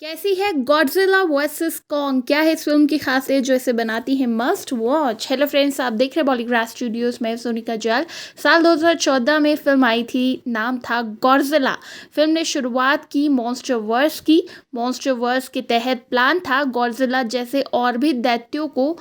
कैसी है Godzilla versus Kong? क्या है इस फिल्म की खासियत जो इसे बनाती है मस्ट वॉच? हेलो फ्रेंड्स, आप देख रहे हैं बॉलीग्रास स्टूडियोज में सोनिका जैल। साल 2014 में फिल्म आई थी, नाम था गॉडजिला। फिल्म ने शुरुआत की मॉन्स्टरवर्स के तहत प्लान था गॉडजिला जैसे और भी दैत्यों को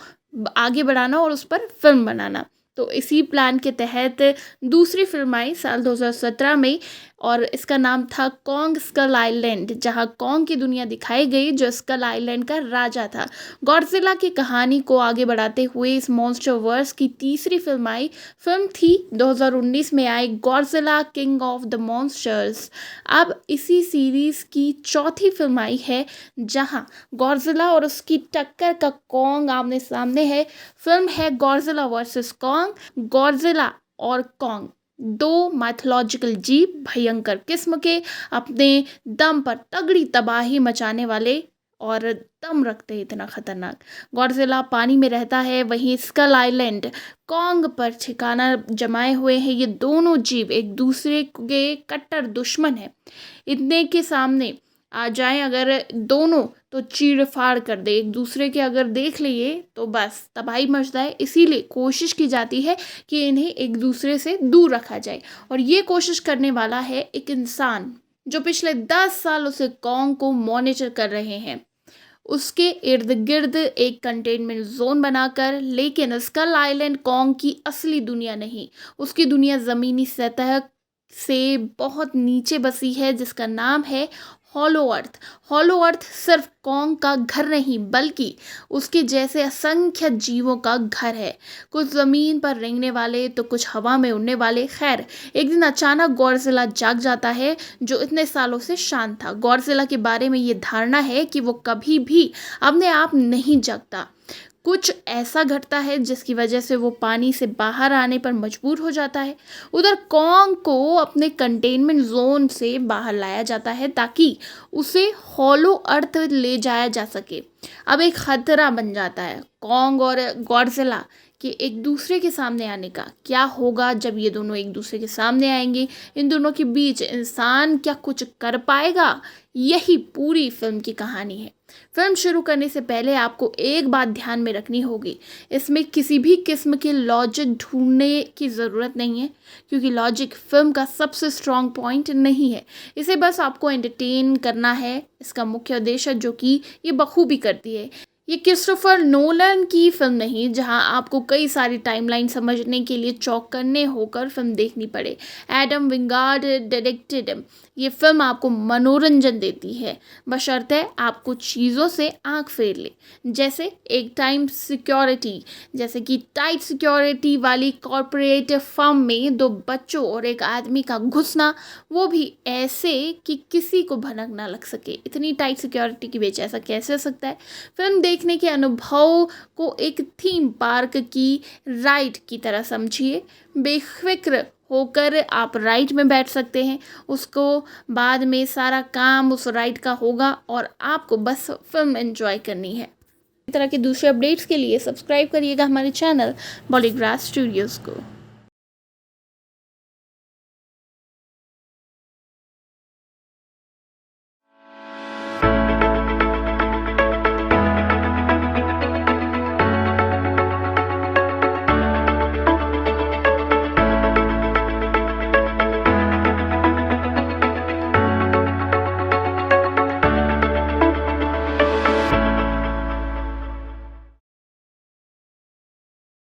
आगे बढ़ाना और उस पर फिल्म बनाना। तो इसी प्लान के तहत दूसरी फिल्म आई साल 2017 में और इसका नाम था कॉन्ग स्कल आइलैंड, जहां कॉन्ग की दुनिया दिखाई गई जो स्कल आइलैंड का राजा था। गॉडजिला की कहानी को आगे बढ़ाते हुए इस मॉन्स्टरवर्स की तीसरी फिल्म थी 2019 में आई Godzilla King of the Monsters. अब इसी सीरीज की चौथी फिल्म आई है जहां गॉडजिला और उसकी टक्कर का कॉन्ग आमने सामने है। फिल्म है गॉडजिला वर्सेस कॉन्ग। गॉडजिला और कॉन्ग दो माइथोलॉजिकल जीव, भयंकर किस्म के, अपने दम पर तगड़ी तबाही मचाने वाले और दम रखते हैं इतना खतरनाक। गॉडजिला पानी में रहता है, वहीं स्कल आइलैंड कॉन्ग पर ठिकाना जमाए हुए हैं। ये दोनों जीव एक दूसरे के कट्टर दुश्मन हैं। इतने के सामने आ जाएं अगर दोनों तो चीड़ फाड़ कर दे, एक दूसरे के अगर देख लिए तो बस तबाही मच जाए। इसीलिए कोशिश की जाती है कि इन्हें एक दूसरे से दूर रखा जाए और ये कोशिश करने वाला है एक इंसान जो पिछले 10 सालों से कॉन्ग को मॉनिटर कर रहे हैं, उसके इर्द गिर्द एक कंटेनमेंट जोन बनाकर। लेकिन स्कल आइलैंड कॉन्ग की असली दुनिया नहीं, उसकी दुनिया ज़मीनी सतह से बहुत नीचे बसी है जिसका नाम है हॉलो अर्थ। हॉलो अर्थ सिर्फ कॉन्ग का घर नहीं बल्कि उसके जैसे असंख्य जीवों का घर है, कुछ ज़मीन पर रेंगने वाले तो कुछ हवा में उड़ने वाले। खैर, एक दिन अचानक गॉडजिला जाग जाता है जो इतने सालों से शांत था। गॉडजिला के बारे में ये धारणा है कि वो कभी भी अपने आप नहीं जगता। कुछ ऐसा घटता है जिसकी वजह से वो पानी से बाहर आने पर मजबूर हो जाता है। उधर कॉन्ग को अपने कंटेनमेंट जोन से बाहर लाया जाता है ताकि उसे हॉलो अर्थ ले जाया जा सके। अब एक खतरा बन जाता है कॉन्ग और गॉडजिला कि एक दूसरे के सामने आने का। क्या होगा जब ये दोनों एक दूसरे के सामने आएंगे? इन दोनों के बीच इंसान क्या कुछ कर पाएगा? यही पूरी फिल्म की कहानी है। फिल्म शुरू करने से पहले आपको एक बात ध्यान में रखनी होगी, इसमें किसी भी किस्म के लॉजिक ढूंढने की ज़रूरत नहीं है, क्योंकि लॉजिक फिल्म का सबसे स्ट्रॉन्ग पॉइंट नहीं है। इसे बस आपको एंटरटेन करना है, इसका मुख्य उद्देश्य, जो कि ये बखूबी करती है। ये क्रिस्टोफर नोलन की फिल्म नहीं जहां आपको कई सारी टाइमलाइन समझने के लिए चौक करने होकर फिल्म देखनी पड़े। एडम विंगार्ड डायरेक्टेड ये फिल्म आपको मनोरंजन देती है, बशर्ते आप कुछ चीज़ों से आंख फेर ले, जैसे एक जैसे कि टाइट सिक्योरिटी वाली कॉरपोरेट फर्म में दो बच्चों और एक आदमी का घुसना, वो भी ऐसे कि किसी को भनक ना लग सके। इतनी टाइट सिक्योरिटी के बीच ऐसा कैसे हो सकता है? फिल्म देखने के अनुभव को एक थीम पार्क की राइड की तरह समझिए। बेफिक्र होकर आप राइड में बैठ सकते हैं, उसको बाद में सारा काम उस राइड का होगा और आपको बस फिल्म एंजॉय करनी है। इस तरह के दूसरे अपडेट्स के लिए सब्सक्राइब करिएगा हमारे चैनल बॉलीग्रास स्टूडियोज़ को।